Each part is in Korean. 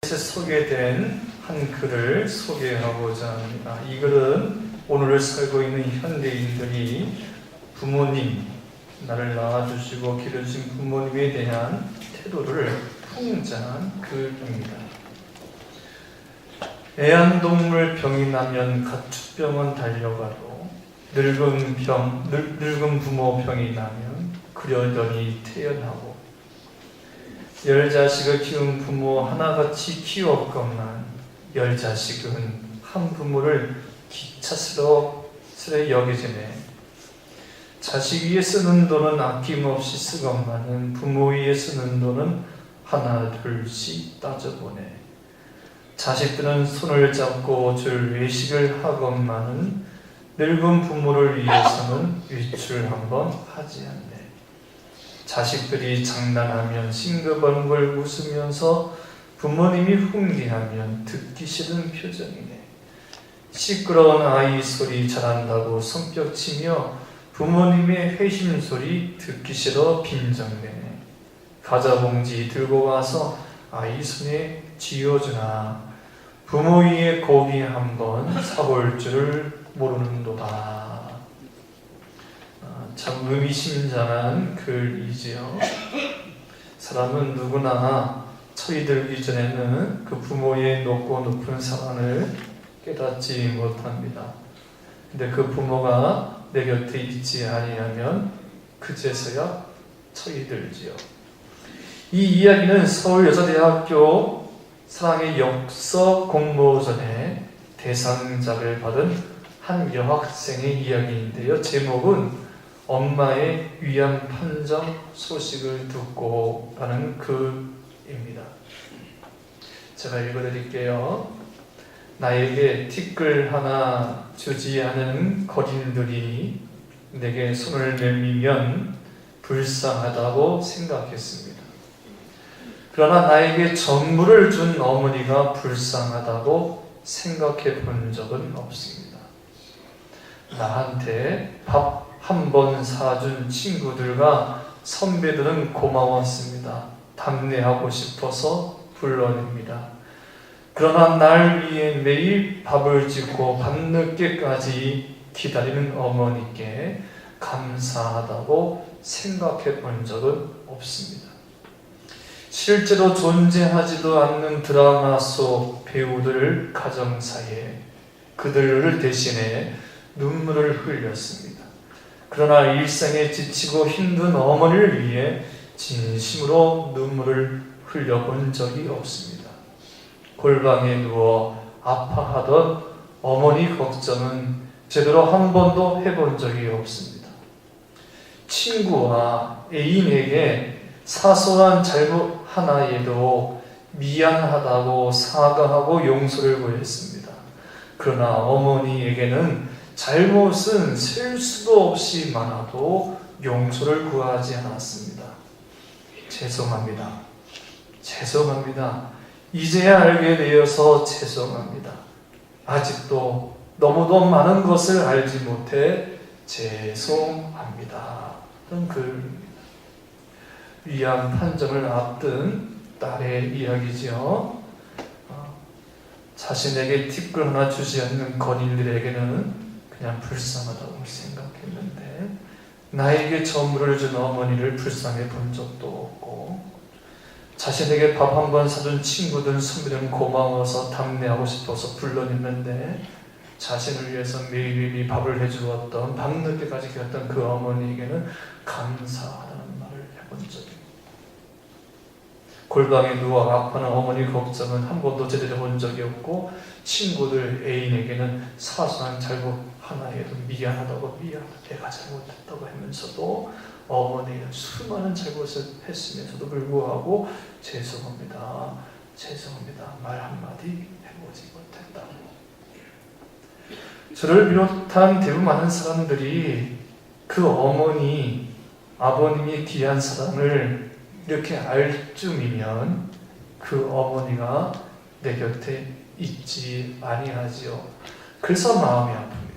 인터넷에 소개된 한 글을 소개하고자 합니다. 이 글은 오늘 살고 있는 현대인들이 부모님, 나를 낳아주시고 기르신 부모님에 대한 태도를 풍자한 글입니다. 애완동물 병이 나면 가축병원 달려가도 늙은 부모 병이 나면 그려더니 퇴원하고 10자식을 키운 부모 하나같이 키웠건만 10자식은 한 부모를 기차스럽게 여기지네. 자식 위에 쓰는 돈은 아낌없이 쓰건만은 부모 위에 쓰는 돈은 하나 둘씩 따져보네. 자식들은 손을 잡고 줄 외식을 하건만은 늙은 부모를 위해서는 외출 한번 하지 않네. 자식들이 장난하면 싱글벙글 웃으면서 부모님이 훈계하면 듣기 싫은 표정이네. 시끄러운 아이 소리 잘한다고 손뼉치며 부모님의 회심 소리 듣기 싫어 빈정대네. 과자 봉지 들고 와서 아이 손에 쥐어주나 부모 위에 고기 한번 사볼 줄을 모르는도다. 참 의미심장한 글이지요. 사람은 누구나 처이 들기 전에는 그 부모의 높고 높은 사랑을 깨닫지 못합니다. 근데 그 부모가 내 곁에 있지 아니하면 그제서야 처이 들지요. 이 이야기는 서울여자대학교 사랑의 역서 공모전에 대상작을 받은 한 여학생의 이야기인데요. 제목은 엄마의 위암 판정 소식을 듣고 라는 글입니다. 제가 읽어드릴게요. 나에게 티끌 하나 주지 않은 거린들이 내게 손을 내밀면 불쌍하다고 생각했습니다. 그러나 나에게 전부를 준 어머니가 불쌍하다고 생각해 본 적은 없습니다. 나한테 밥 한 번 사준 친구들과 선배들은 고마웠습니다. 답례하고 싶어서 불러냅니다. 그러나 날 위해 매일 밥을 짓고 밤늦게까지 기다리는 어머니께 감사하다고 생각해 본 적은 없습니다. 실제로 존재하지도 않는 드라마 속 배우들 가정사에 그들을 대신해 눈물을 흘렸습니다. 그러나 일상에 지치고 힘든 어머니를 위해 진심으로 눈물을 흘려본 적이 없습니다. 골방에 누워 아파하던 어머니 걱정은 제대로 한 번도 해본 적이 없습니다. 친구와 애인에게 사소한 잘못 하나에도 미안하다고 사과하고 용서를 구했습니다. 그러나 어머니에게는 잘못은 셀 수도 없이 많아도 용서를 구하지 않았습니다. 죄송합니다. 죄송합니다. 이제야 알게 되어서 죄송합니다. 아직도 너무도 많은 것을 알지 못해 죄송합니다. 그런 글입니다. 위암 판정을 앞둔 딸의 이야기죠. 자신에게 티끌 하나 주지 않는 건인들에게는 그냥 불쌍하다고 생각했는데 나에게 전부를 준 어머니를 불쌍해 본 적도 없고 자신에게 밥 한 번 사준 친구들 선배들은 고마워서 답례하고 싶어서 불러냈는데 자신을 위해서 매일매일 밥을 해주었던 밤늦게까지 기다렸던 그 어머니에게는 감사하다는 말을 해본 적이 없습니다. 골방에 누워 아파하는 어머니 걱정은 한 번도 제대로 본 적이 없고 친구들 애인에게는 사소한 잘못 하나에도 미안하다고 내가 잘못했다고 하면서도 어머니는 수많은 잘못을 했으면서도 불구하고 죄송합니다. 죄송합니다. 말 한마디 해보지 못했다고. 저를 비롯한 대부분 많은 사람들이 그 어머니, 아버님의 귀한 사랑을 이렇게 알 쯤이면 그 어머니가 내 곁에 있지 아니하지요. 그래서 마음이 아픕니다.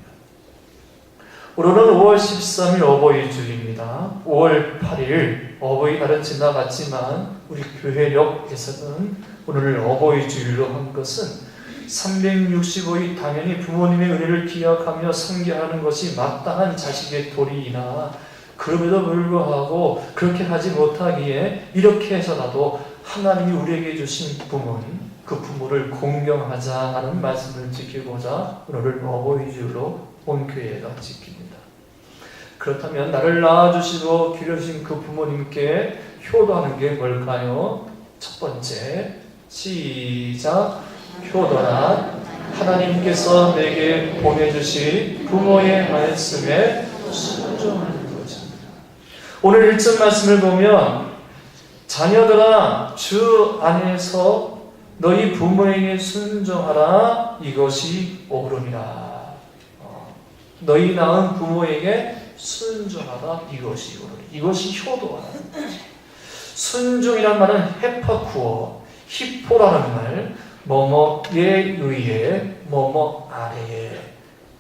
오늘은 5월 13일 어버이주일입니다. 5월 8일 어버이날은 지나갔지만 우리 교회력에서는 오늘 어버이 주일로 한 것은 365일 당연히 부모님의 은혜를 기억하며 상기하는 것이 마땅한 자식의 도리이나 그럼에도 불구하고 그렇게 하지 못하기에 이렇게 해서라도 하나님이 우리에게 주신 부모님, 그 부모를 공경하자 하는 말씀을 지키고자 오늘을 어버이 주일로 온 교회가 지킵니다. 그렇다면 나를 낳아주시고 기르신 그 부모님께 효도하는 게 뭘까요? 첫 번째, 시작. 효도란 하나님께서 내게 보내주신 부모의 말씀에 순종하는 것입니다. 오늘 1절 말씀을 보면 자녀들아 주 안에서 너희 부모에게 순종하라 이것이 옳으니라. 너희 낳은 부모에게 순종하라 이것이 옳으니. 이것이 효도하는 거죠. 순종이란 말은 헤파쿠어, 히포라는 말, 뭐뭐에 의해 뭐뭐 아래에,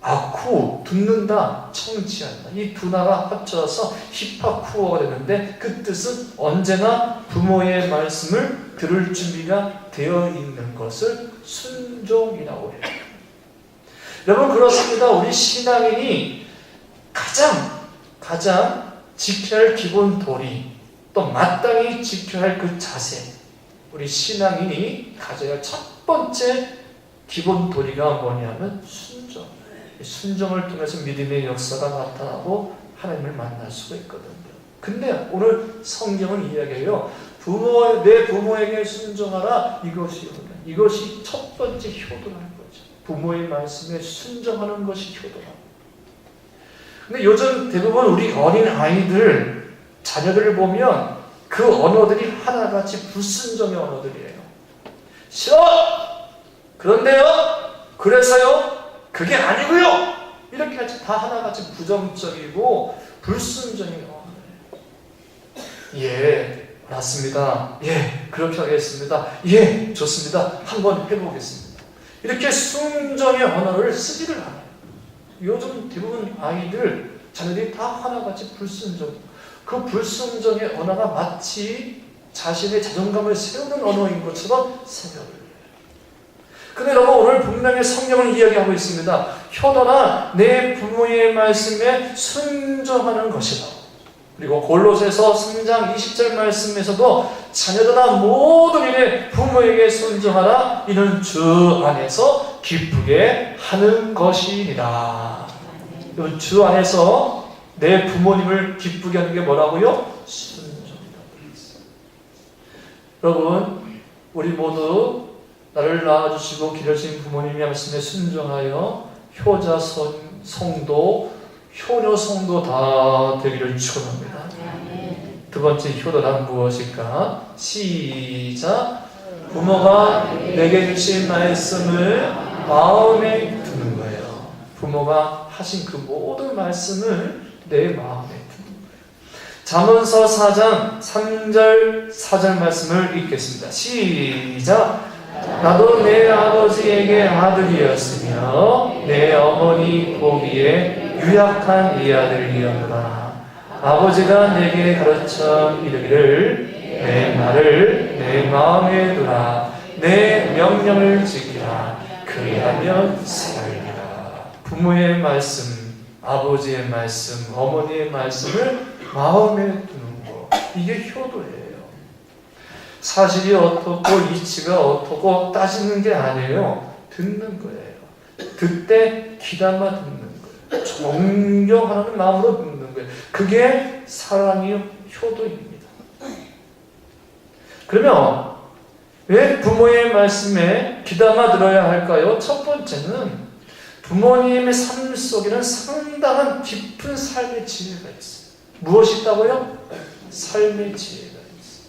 아쿠 듣는다, 청취한다. 이 두 나라 합쳐서 히파쿠어가 되는데 그 뜻은 언제나 부모의 말씀을 들을 준비가 되어 있는 것을 순종이라고 해요. 여러분 그렇습니다. 우리 신앙인이 가장 지켜야 할 기본 도리, 또 마땅히 지켜야 할 그 자세, 우리 신앙인이 가져야 할 첫 번째 기본 도리가 뭐냐면 순종. 순종을 통해서 믿음의 역사가 나타나고 하나님을 만날 수가 있거든요. 근데 오늘 성경은 이야기해요. 내 부모에게 순종하라 이것이 효도다. 이것이 첫 번째 효도라는 거죠. 부모의 말씀에 순종하는 것이 효도다. 근데 요즘 대부분 우리 어린 아이들, 자녀들을 보면 그 언어들이 하나같이 불순종의 언어들이에요. 싫어! 그런데요? 그래서요? 그게 아니고요! 이렇게 하지 다 하나같이 부정적이고 불순종의 언어예요. 예, 맞습니다. 예, 그렇게 하겠습니다. 예, 좋습니다. 한번 해보겠습니다. 이렇게 순종의 언어를 쓰지를 않아요. 요즘 대부분 아이들, 자녀들이 다 하나같이 불순종. 그 불순종의 언어가 마치 자신의 자존감을 세우는 언어인 것처럼 생각을 해요. 근데 여러분 오늘 분명히 성경을 이야기하고 있습니다. 효도나 내 부모의 말씀에 순종하는 것이다. 그리고 골로새서 3장 20절 말씀에서도 자녀들아 모든 일에 부모에게 순종하라. 이는 주 안에서 기쁘게 하는 것이니라. 주 안에서 내 부모님을 기쁘게 하는 게 뭐라고요? 순종이라고 했어요. 여러분 우리 모두 나를 낳아주시고 기르신 부모님의 말씀에 순종하여 효자 성도, 효녀 성도 다 되기를 축원합니다. 두 번째 효도란 무엇일까? 시작. 부모가 내게 주신 말씀을 마음에 두는 거예요. 부모가 하신 그 모든 말씀을 내 마음에 두는 거예요. 잠언서 4장 3절 4절 말씀을 읽겠습니다. 시작. 나도 내 아버지에게 아들이었으며 내 어머니 보기에 유약한 이 아들이었노라. 아버지가 내게 가르쳐 이르기를 내 말을 내 마음에 두라. 내 명령을 지키라. 그리하면 살리라. 부모의 말씀, 아버지의 말씀, 어머니의 말씀을 마음에 두는 것, 이게 효도예요. 사실이 어떻고 이치가 어떻고 따지는 게 아니에요. 듣는 거예요. 듣되 귀담아 듣는 거예요. 존경하는 마음으로 듣는 거예요. 그게 사랑이 효도입니다. 그러면 왜 부모의 말씀에 귀담아 들어야 할까요? 첫 번째는 부모님의 삶 속에는 상당한 깊은 삶의 지혜가 있어요. 무엇이 있다고요? 삶의 지혜가 있어요.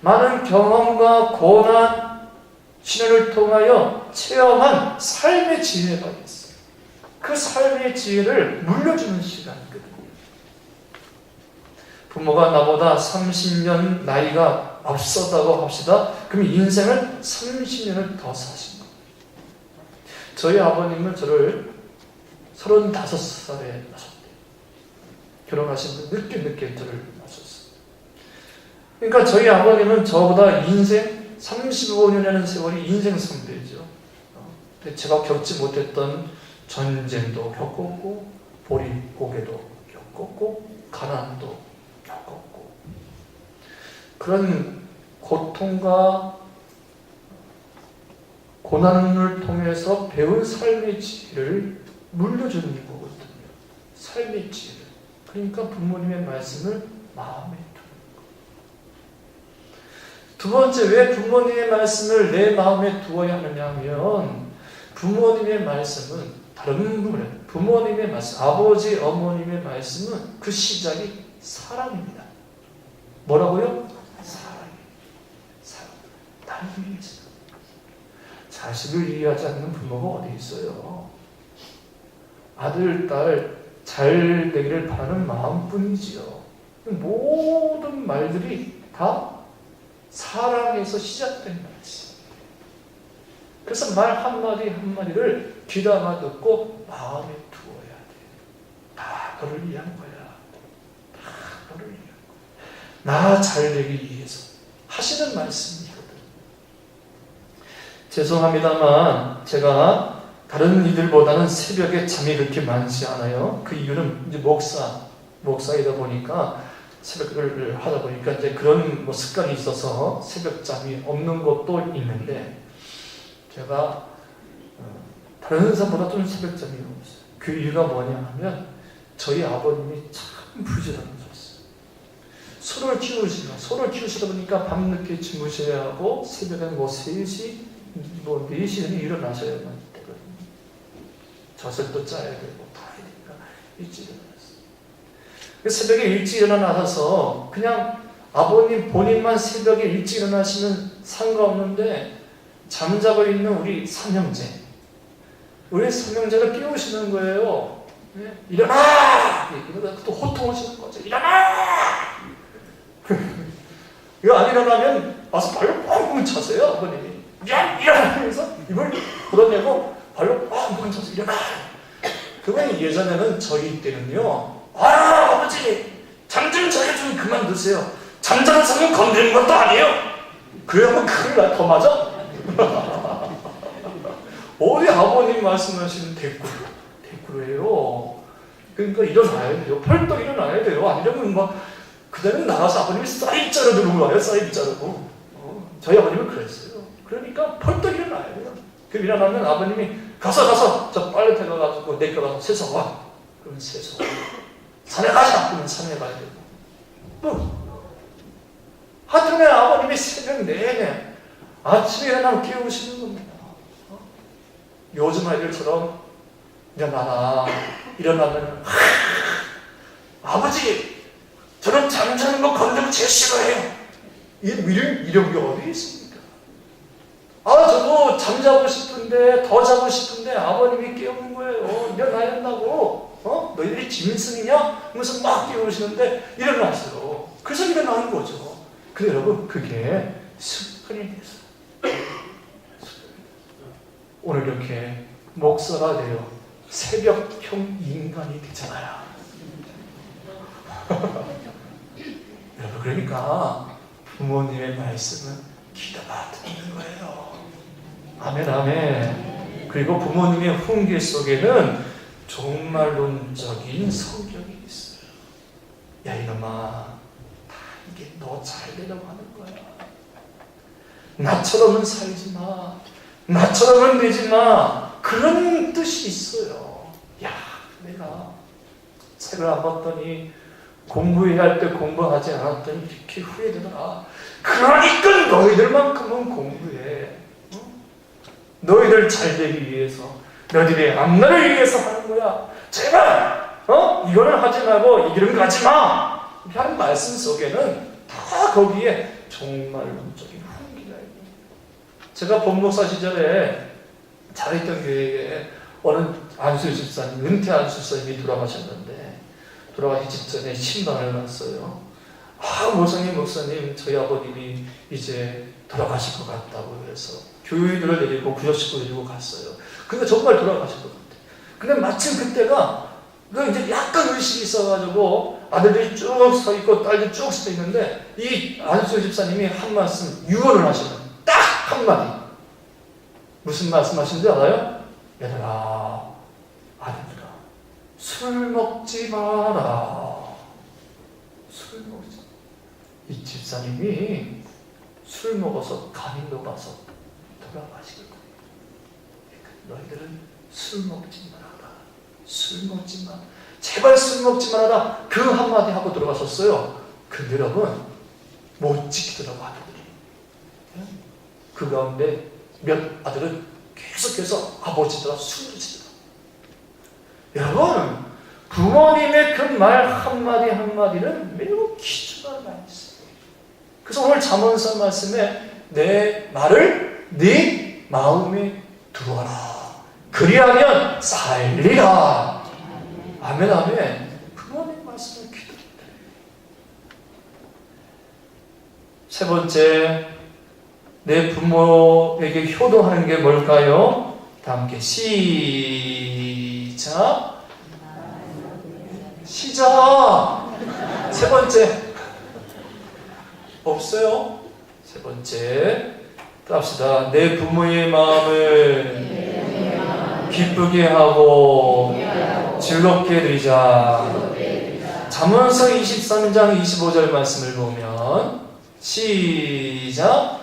많은 경험과 고난, 시련을 통하여 체험한 삶의 지혜가 있어요. 그 삶의 지혜를 물려주는 시간이거든요. 부모가 나보다 30년 나이가 앞섰다고 합시다. 그럼 인생을 30년을 더 사신 거예요. 저희 아버님은 저를 35살에 낳으셨대요. 결혼하신 분 늦게 저를 낳으셨어요. 그러니까 저희 아버님은 저보다 인생 35년이라는 세월이 인생 선배죠. 제가 겪지 못했던 전쟁도 겪었고, 보릿고개도 겪었고, 가난도 겪었고, 그런 고통과 고난을 통해서 배운 삶의 지혜를 물려주는 거거든요. 삶의 지혜를. 그러니까 부모님의 말씀을 마음에 두는 거. 두 번째, 왜 부모님의 말씀을 내 마음에 두어야 하느냐 하면, 부모님의 말씀은 다른 부분에, 부모님의 말씀, 아버지, 어머님의 말씀은 그 시작이 사랑입니다. 뭐라고요? 사랑. 나를 위해서. 자식을 이해하지 않는 부모가 어디 있어요? 아들, 딸 잘 되기를 바라는 마음뿐이지요. 모든 말들이 다 사랑에서 시작된 말이지. 그래서 말 한마디 한마디를 귀담아 듣고 마음에 두어야 돼. 다 너를 위한 거야. 다 너를 위한 거야. 나 잘 되기 위해서 하시는 말씀이거든. 죄송합니다만 제가 다른 이들보다는 새벽에 잠이 그렇게 많지 않아요. 그 이유는 이제 목사이다 보니까 새벽을 하다 보니까 이제 그런 습관이 있어서 새벽 잠이 없는 것도 있는데, 제가 다른 사람보다 좀 새벽 잠이 없어요. 그 이유가 뭐냐 하면 저희 아버님이 참 부지런하셨어요. 소를 키우시다 보니까 밤늦게 주무셔야 하고 새벽에 3시, 4시에 일어나셔야만 되거든요. 젖을 또 짜야 되고 봐야 되니까 일찍 일어났어요. 새벽에 일찍 일어나서 그냥 아버님 본인만 새벽에 일찍 일어나시면 상관없는데, 잠자고 있는 우리 삼형제를 깨우시는 거예요. 네? 일어나! 이러다 또 호통하시는 거죠. 일어나! 이거 안 일어나면 와서 발로 뻥뻥 차세요, 아버님이. 일어나면서 입을 걷어내고 발로 뻥뻥 차서 일어나! 그러면 예전에는 저희 때는요, 아버지! 잠 좀 자게 좀 그만두세요. 잠자는 사람 건드리는 것도 아니에요. 그러면 큰일 나, 더 맞아? 어디 아버님 말씀하시는 대꾸예요. 그러니까 일어나야 돼요. 벌떡 일어나야 돼요. 아니면 그대로 나가서 아버님이 사이자로 들고 와요. 사이자로. 저희 아버님은 그랬어요. 그러니까 벌떡 일어나야 돼요. 그 일어나면 아버님이 가서 저 빨래 태워가지고 내겨가서 세서 와. 그러면 세서 와. 산에 가자. 그러면 산에 가야 되고. 또 하여튼에 아버님이 새벽 내내 아침에 일어나면 깨우시는 겁니다. 요즘 아이들처럼 일어나라. 일어나면 아버지 저는 잠자는 거 건드면 제일 싫어해요. 이런 게 어디 있습니까? 저도 잠자고 싶은데 더 자고 싶은데 아버님이 깨우는 거예요. 일어나야 한다고. 너희들이 짐승이냐? 하면서 막 깨우시는데 일어나세요. 그래서 일어나는 거죠. 근데 여러분 그게 습관이 됐어요. 오늘 이렇게 목사가 되어 새벽형 인간이 되잖아요. 여러분 그러니까 부모님의 말씀은 귀담아 듣는 거예요. 아멘 아멘. 그리고 부모님의 훈계 속에는 종말론적인 성격이 있어요. 야 이놈아, 이게 너 잘 되려고 하는 거야. 나처럼은 살지 마. 나처럼은 되지 마. 그런 뜻이 있어요. 야, 내가 책을 안 봤더니 공부해야 할 때 공부하지 않았더니 이렇게 후회되더라. 그러니까 너희들만큼은 공부해. 너희들 잘 되기 위해서, 너희들의 앞날을 위해서 하는 거야. 제발 이거는 하지 말고 이런 거 하지 마. 이렇게 하는 말씀 속에는 다 거기에 종말론적인 훈계가 있는. 제가 본목사 시절에 잘했던 교회에 어느 안수 집사님, 은퇴 안수 집사님이 돌아가셨는데, 돌아가기 직전에 신방을 갔어요. 목사님, 저희 아버님이 이제 돌아가실 것 같다고 해서 교회들을 데리고 구역식구 데리고 갔어요. 근데 정말 돌아가실 것 같아요. 근데 마침 그때가 이제 약간 의식이 있어가지고 아들들이 쭉 서 있고 딸들이 쭉 서 있는데 이 안수 집사님이 한 말씀 유언을 하시는, 딱 한마디. 무슨 말씀하시는지 알아요? 얘들아, 아들들아, 술 먹지 마라. 술 먹지. 이 집사님이 술 먹어서 간이 녹아서 돌아가시거든. 너희들은 술 먹지 말아라. 술 먹지 마. 제발 술 먹지 말아라. 그 한마디 하고 들어가셨어요. 근데 여러분, 못 지키더라고, 아들들이. 그 가운데 몇 아들은 계속해서 아버지들아 술을 지더라. 여러분, 부모님의 그 말 한마디 한마디는 매우 귀중한 말이었어요. 그래서 오늘 잠언서 말씀에 내 말을 네 마음에 두어라. 그리하면 살리라. 아멘, 아멘. 부모님 말씀을 기도합니다. 세 번째, 내 부모에게 효도하는 게 뭘까요? 다 함께 시작. 세 번째. 없어요? 세 번째. 또 합시다. 내 부모의 마음을 기쁘게 하고 즐겁게 해드리자. 잠언서 23장 25절 말씀을 보면 시작.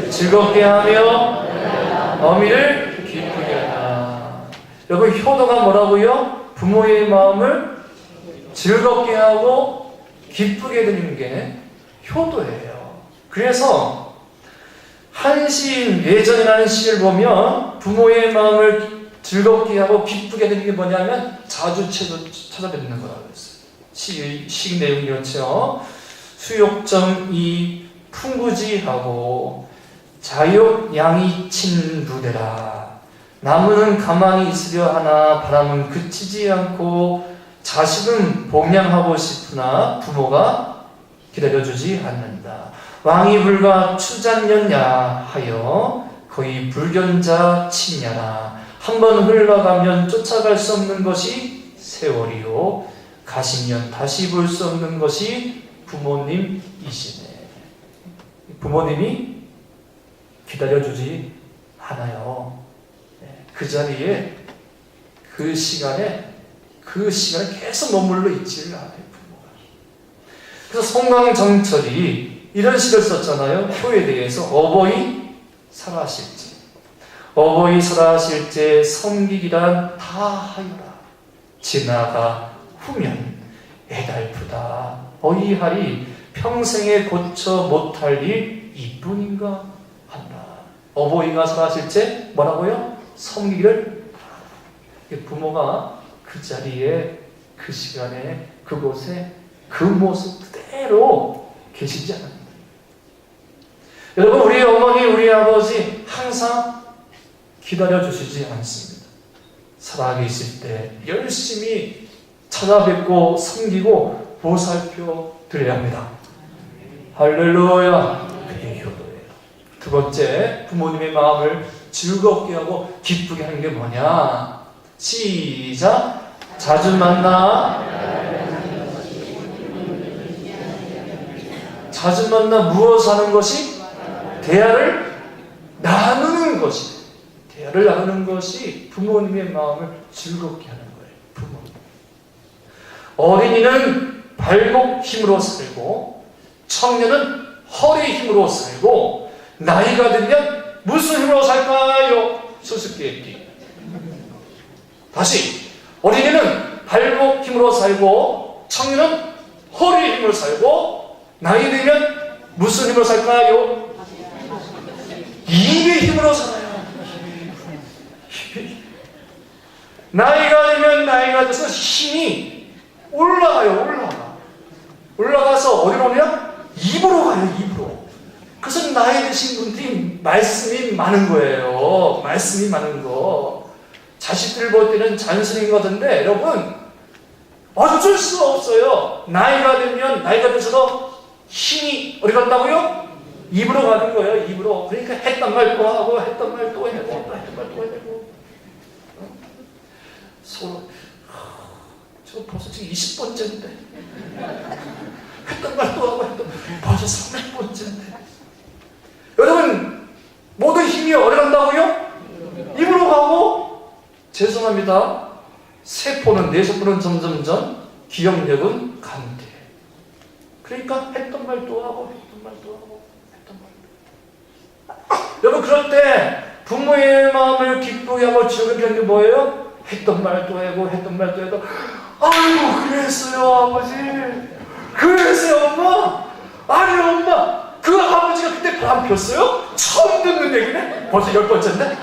즐겁게 하며 어미를 기쁘게 하라. 여러분, 효도가 뭐라고요? 부모의 마음을 즐겁게 하고 기쁘게 해드리는 게 효도예요. 그래서 한 시인, 예전이라는 시를 보면 부모의 마음을 즐겁게 하고 기쁘게 해드리는 게 뭐냐면 자주 찾아뵙는 거라고 했어요. 시 내용이 그렇죠. 수욕정이 풍부지하고 자욕 양이친 부대라. 나무는 가만히 있으려 하나 바람은 그치지 않고 자식은 봉양하고 싶으나 부모가 기다려주지 않는다. 왕이 불과 추잔년야 하여 거의 불견자 친야라. 한번 흘러가면 쫓아갈 수 없는 것이 세월이요 가시면 다시 볼 수 없는 것이 부모님이시네. 부모님이 기다려주지 않아요. 그 자리에 그 시간에 계속 머물러 있지를 않아요, 부모가. 그래서 송강정철이 이런 시를 썼잖아요. 효에 대해서. 어버이 살아실지 섬기기란 다 하여라. 지나가 후면 애달프다. 어이하리 평생에 고쳐 못할 일 이뿐인가 한다. 어버이가 살아실 때 뭐라고요? 섬기기를. 부모가 그 자리에 그 시간에 그곳에 그 모습 그대로 계시지 않습니다. 여러분, 우리 어머니 우리 아버지 항상 기다려주시지 않습니다. 살아계실 때 열심히 찾아뵙고 섬기고 보살펴 드려야 합니다. 할렐루야. 그게 효도예요. 두 번째, 부모님의 마음을 즐겁게 하고 기쁘게 하는 게 뭐냐? 시작. 자주 만나 무엇을 하는 것이? 대화를 나누는 것이. 대화를 나누는 것이 부모님의 마음을 즐겁게 하는 거예요. 부모님. 어린이는 발목 힘으로 살고 청년은 허리 힘으로 살고 나이가 들면 무슨 힘으로 살까요? 수수께끼. 다시. 어린이는 발목 힘으로 살고 청년은 허리 힘으로 살고 나이 들면 무슨 힘으로 살까요? 입의 힘으로 살아요. 나이가 들어서 힘이 올라가서 어디로 오냐? 입으로 가요. 입으로. 그래서 나이 드신 분들이 말씀이 많은 거예요. 말씀이 많은 거. 자식들 볼 때는 잔소리인 것 같은데 여러분, 어쩔 수가 없어요. 나이가 들어서 힘이 어디 간다고요? 입으로 가는 거예요. 입으로. 그러니까 했던 말 또 하고 했던 말 또 해고 서로 저 벌써 지금 20번째인데. 했던 말 또 하고 벌써 30번째인데. 여러분, 모든 힘이 어디 간다고요? 입으로 가고, 죄송합니다. 세포는, 뇌세포는 점점점, 기억력은 간대. 그러니까 했던 말 또 하고, 했던 말 또 하고, 했던 말 또 하고. 여러분, 그럴 때 부모의 마음을 기쁘게 하고 지옥에 가는 게 뭐예요? 했던 말 또 하고, 했던 말 또 해도, 아이고, 그랬어요, 아버지. 그랬어요, 엄마. 아니, 엄마. 그 아버지가 그때 바람 폈어요? 처음 듣는 얘기네? 벌써 10번째인데?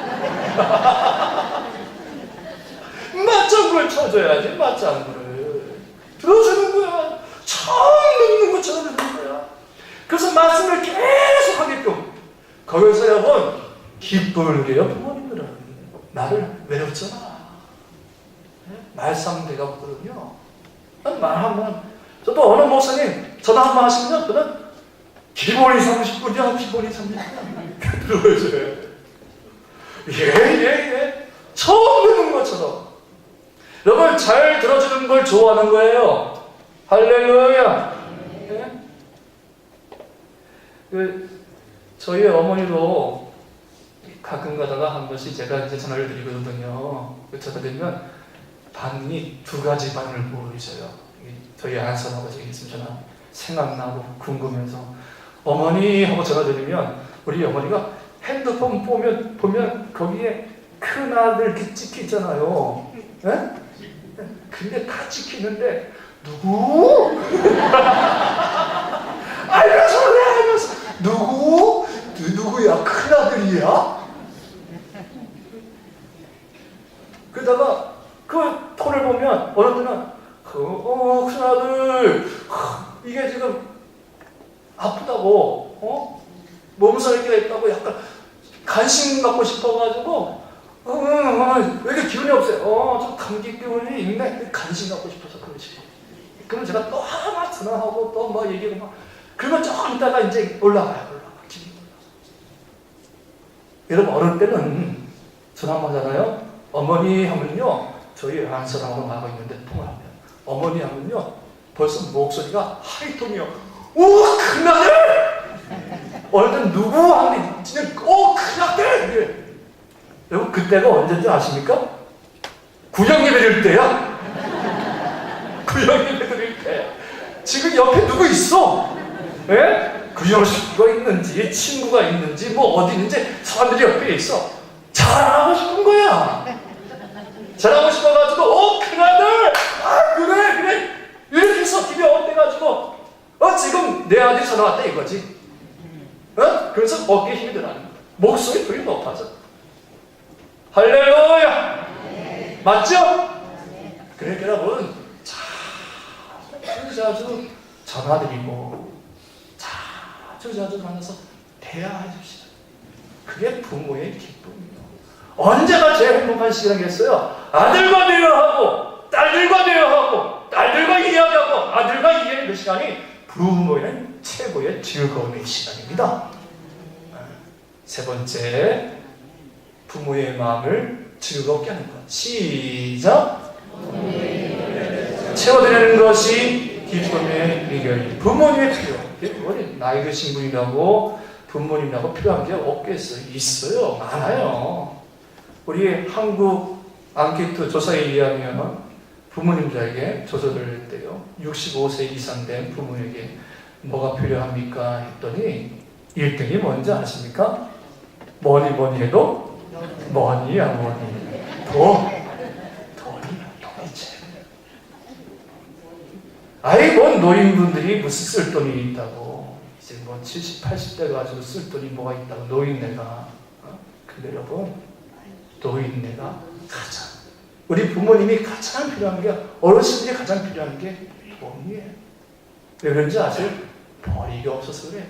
맞장구를 쳐줘야지, 맞장구를. 들어주는 거야. 처음 듣는 것처럼 듣는 거야. 그래서 말씀을 계속 하게끔. 거기서 여러분, 기쁨을 누려요, 부모님들은. 나를 외롭잖아. 말상대가 없거든요. 말하면, 저도 어느 목사님 전화 한번 하시면요, 저는 기본이 30분이야, 기본이 30분이야. 들어줘요. 예. 처음 듣는 것처럼. 여러분, 잘 들어주는 걸 좋아하는 거예요. 할렐루야. 예? 저희 어머니도 가끔 가다가 한 번씩 제가 이제 전화를 드리거든요. 전화 드리면 반이 두 가지 반을 보이셔요. 저희 안선 아버지 있으면 전화 생각나고 궁금해서 어머니 하고 전화 드리면 우리 어머니가 핸드폰 보면 거기에 큰 아들 이렇게 찍히잖아요. 예? 근데 다 찍히는데 누구? 알면서 누구야? 큰 아들이야? 그러다가 그 폰을 보면 어느 때는 큰 아들 이게 지금 아프다고 몸살기가 있다고 약간 간식 갖고 싶어가지고 왜 이렇게 기운이 없어요? 좀 감기 기운이 있네. 간식 갖고 싶어서 그러지. 그럼 제가 또 하나 전화하고 또 뭐 얘기하고 막 그러면 조금 있다가 이제 올라가요. 기분이 올라가. 여러분 어릴 때는 전화만 하잖아요. 어머니 하면요. 저희 안서랑으로 나가 있는데 통화하면 어머니 하면요. 벌써 목소리가 하이톤이요. 오 큰아들! 어느 땐 누구 하면 진짜 오 큰아들! 여러분 그때가 언제인지 아십니까? 구역예배 드릴 때야. 구역예배 드릴 때. 지금 옆에 누구 있어? 예? 구역식구가 있는지 친구가 있는지 뭐 어디 있는지 사람들이 옆에 있어. 자랑하고 싶은 거야. 자랑하고 싶어가지고 큰아들! 아 그래 이렇게 해서 기분이 업돼가지고 지금 내 아들이 전화 왔다 이거지. 그래서 어깨에 힘이 들어가는 거야. 목소리 되게 높아져. 할렐루야! 네. 맞죠? 네. 그러니까 여러분 자주 전화드리고 자주 만나서 대화해줍시다. 그게 부모의 기쁨이에요. 언제가 제일 행복한 시간이겠어요? 아들과 대화하고 딸들과 대화하고 딸들과 이야기하고 아들과 이야기하는 시간이 부모에는 최고의 즐거움의 시간입니다. 세 번째, 부모의 마음을 즐겁게 하는 것. 시작! 채워드리는 것이 기쁨의 비결. 부모님의 필요. 나이 드신 분이라고 부모님이라고 필요한 게 없겠어요? 있어요. 많아요. 우리 한국 앙케이트 조사에 의하면 부모님들에게 조사를 했대요. 65세 이상 된 부모에게 뭐가 필요합니까? 했더니 1등이 뭔지 아십니까? 뭐니 해도 뭐니야 뭐니. 돈이지. 아이 뭔 노인분들이 무슨 쓸 돈이 있다고. 이제 뭐 70, 80대 가지고 쓸 돈이 뭐가 있다고 노인네가. 근데 여러분 노인네가 가장 우리 부모님이 가장 필요한 게 어르신들이 가장 필요한 게 돈이에요. 왜 그런지 아세요? 벌이가 없어서 그래.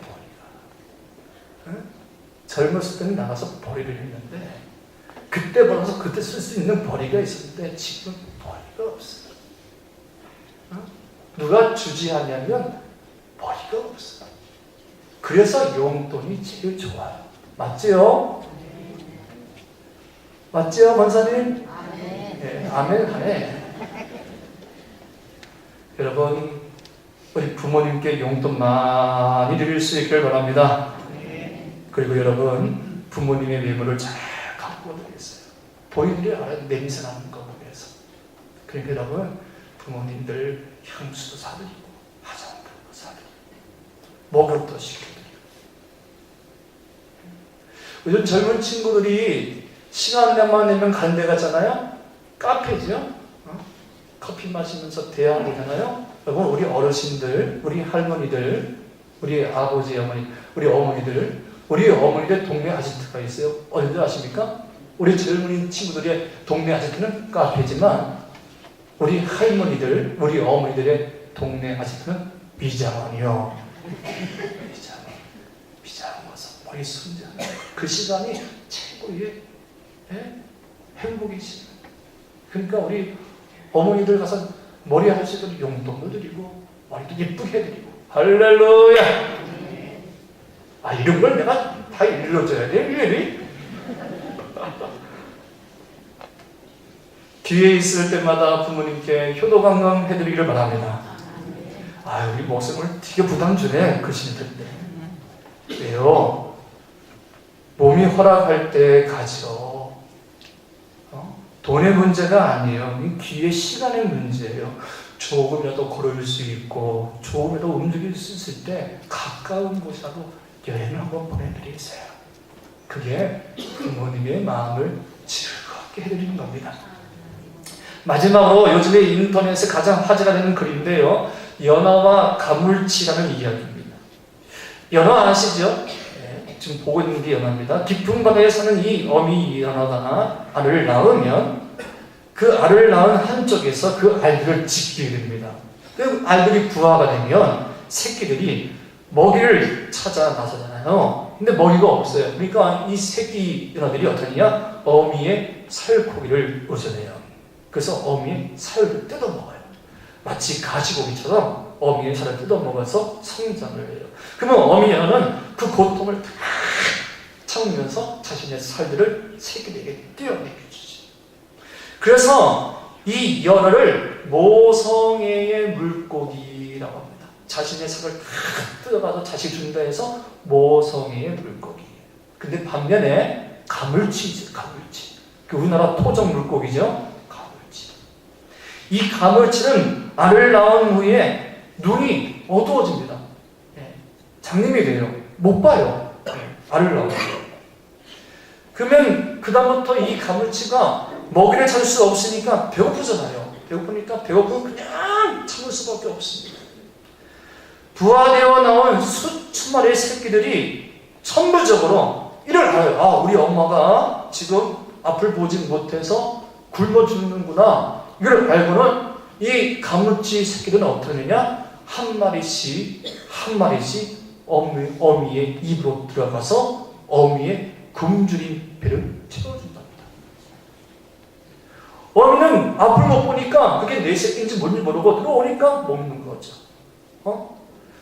벌이가. 젊었을 때는 나가서 벌이를 했는데 그때 벌어서 그때 쓸 수 있는 벌이가 있었는데 지금 벌이가 없어요. 누가 주지 않냐면 벌이가 없어요. 그래서 용돈이 제일 좋아요. 맞지요? 맞지요, 권사님? 아멘. 네, 아멘 하네. 여러분 우리 부모님께 용돈 많이 드릴 수 있기를 바랍니다. 그리고 여러분 부모님의 외모를 잘 갖고 드리겠어요. 본인들이 알아야 냄새 나는 거 보면서. 그러니까 여러분 부모님들 향수도 사드리고 화장품도 사드리고 목욕도 시켜드리고. 요즘 젊은 친구들이 시간만 내면 가는 데 가잖아요. 카페죠. 커피 마시면서 대화 보잖아요. 여러분 우리 어르신들, 우리 할머니들, 우리 아버지, 어머니, 우리 어머니들 동네 아지트가 있어요. 어디들 아십니까? 우리 젊은 친구들의 동네 아지트는 카페지만 우리 할머니들, 우리 어머니들의 동네 아지트는 비장원이요. 비장원 와서 머리 손자. 그 시간이 최고의 행복이지. 그러니까 우리 어머니들 가서 머리 하시던 용돈도 드리고 머리도 예쁘게 해드리고 할렐루야. 이런 걸 내가 다 일러줘야 돼 일일이. 기회 있을 때마다 부모님께 효도 관광 해드리기를 바랍니다. 우리 목숨을 되게 부담 주네 그신들인데. 왜요? 몸이 허락할 때 가죠. 돈의 문제가 아니에요. 귀의 시간의 문제예요. 조금이라도 걸을 수 있고 조금이라도 움직일 수 있을 때 가까운 곳이라도 여행을 한번 보내드리세요. 그게 부모님의 마음을 즐겁게 해드리는 겁니다. 마지막으로 요즘에 인터넷에 가장 화제가 되는 글인데요. 연어와 가물치라는 이야기입니다. 연어 아시죠? 지금 보고 있는 게 연어입니다. 깊은 바다에 사는 이 어미 연어가 알을 낳으면 그 알을 낳은 한쪽에서 그 알들을 짓게 됩니다. 그 알들이 부화가 되면 새끼들이 먹이를 찾아 나서잖아요. 근데 먹이가 없어요. 그러니까 이 새끼 연어들이 어떠냐? 어미의 살코기를 우겨내요. 그래서 어미의 살을 뜯어먹어요. 마치 가시고기처럼 어미의 살을 뜯어먹어서 성장을 해요. 그러면 어미 연어는 그 고통을 다 참으면서 자신의 살들을 새끼들에게 떼어내게 주지. 그래서 이 연어를 모성애의 물고기라고 합니다. 자신의 살을 다 뜯어가서 자식 준다 해서 모성애의 물고기. 근데 반면에 가물치죠. 그 우리나라 토종 물고기죠. 가물치. 이 가물치는 알을 낳은 후에 눈이 어두워집니다. 장님이 돼요. 못 봐요. 알을 낳아요. 그러면 그다음부터 이 가물치가 먹이를 찾을 수 없으니까 배고프잖아요. 배고프니까 배고프면 그냥 참을 수밖에 없습니다. 부화되어 나온 수천 마리의 새끼들이 천부적으로 이를 알아요. 우리 엄마가 지금 앞을 보지 못해서 굶어 죽는구나. 이걸 알고는 이 가물치 새끼들은 어떻게 되냐? 한 마리씩 어미의 입으로 들어가서 어미의 굶주린 배를 채워준답니다. 어미는 앞을 못 보니까 그게 내 새끼인지 뭔지 모르고 들어오니까 먹는 거죠.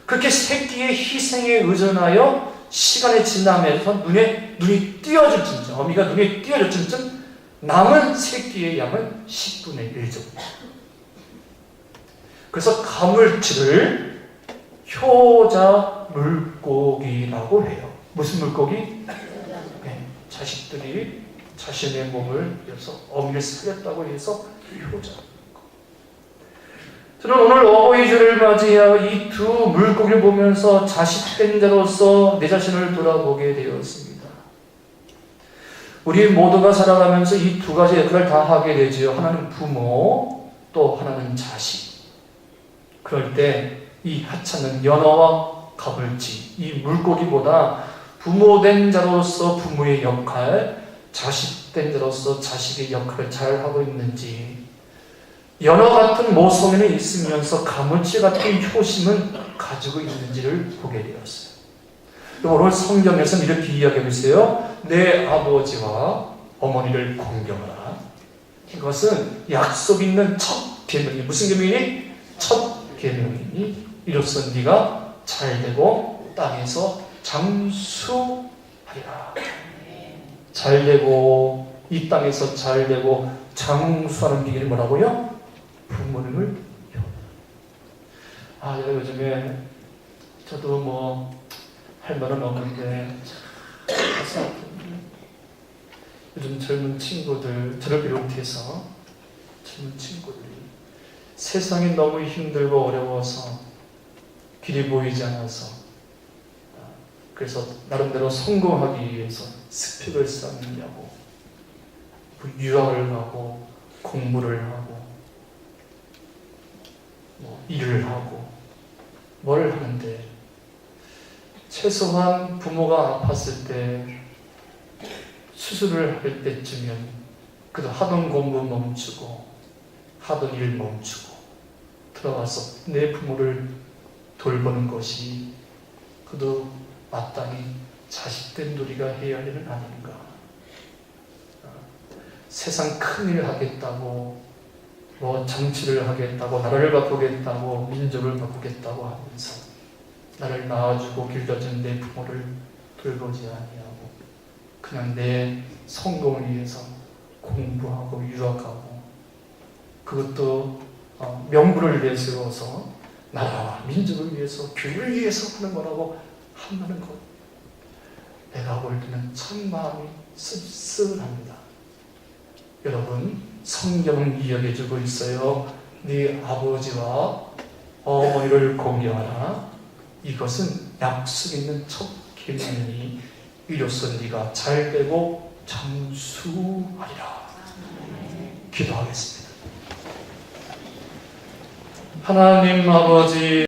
그렇게 새끼의 희생에 의존하여 시간이 지나면서 눈이 띄어질 쯤, 어미가 눈이 띄어질 쯤 남은 새끼의 양은 10분의 1 정도. 그래서 가물치를 효자 물고기라고 해요. 무슨 물고기? 자식들이 자신의 몸을 위해서 어미를 살렸다고 해서 효자. 저는 오늘 어버이주를 맞이하여 이 두 물고기를 보면서 자식된 자로서 내 자신을 돌아보게 되었습니다. 우리 모두가 살아가면서 이 두 가지 역할을 다 하게 되지요. 하나는 부모, 또 하나는 자식. 그럴 때 이 하찮은 연어와 가물치, 이 물고기보다 부모된 자로서 부모의 역할, 자식된 자로서 자식의 역할을 잘 하고 있는지, 연어 같은 모성애는 있으면서 가물치 같은 효심은 가지고 있는지를 보게 되었어요. 오늘 성경에서는 이렇게 이야기하고 있어요. 내 아버지와 어머니를 공경하라. 이것은 약속 있는 첫 계명이 무슨 계명이니? 첫 계명이니 이로써 네가 잘되고 땅에서 장수하리라. 잘되고 이 땅에서 잘되고 장수하는 비결이 뭐라고요? 부모님을 요즘에 저도 뭐 할 말은 없는데 가슴 아픈데 요즘 젊은 친구들, 저를 비롯해서 젊은 친구들이 세상이 너무 힘들고 어려워서 길이 보이지 않아서, 그래서 나름대로 성공하기 위해서 스펙을 쌓느냐고 유학을 가고 공부를 하고 일을 하고 뭘 하는데, 최소한 부모가 아팠을 때 수술을 할 때쯤이면 그래도 하던 공부 멈추고 하던 일 멈추고 들어가서 내 부모를 돌보는 것이 그도 마땅히 자식된 우리가 해야 할 일은 아닌가. 세상 큰일 하겠다고 정치를 하겠다고 나라를 바꾸겠다고 민족을 바꾸겠다고 하면서 나를 낳아주고 길러준 내 부모를 돌보지 아니하고 그냥 내 성공을 위해서 공부하고 유학하고, 그것도 명분을 내세워서 나라와 민족을 위해서 교회를 위해서 하는 거라고 한다는 것, 내가 볼 때는 참 마음이 씁쓸합니다. 여러분, 성경은 이야기해주고 있어요. 네 아버지와 어머니를 공경하라. 이것은 약속 있는 첫 계명이니 이로써 네가 잘되고 장수하리라. 기도하겠습니다. 하나님 아버지,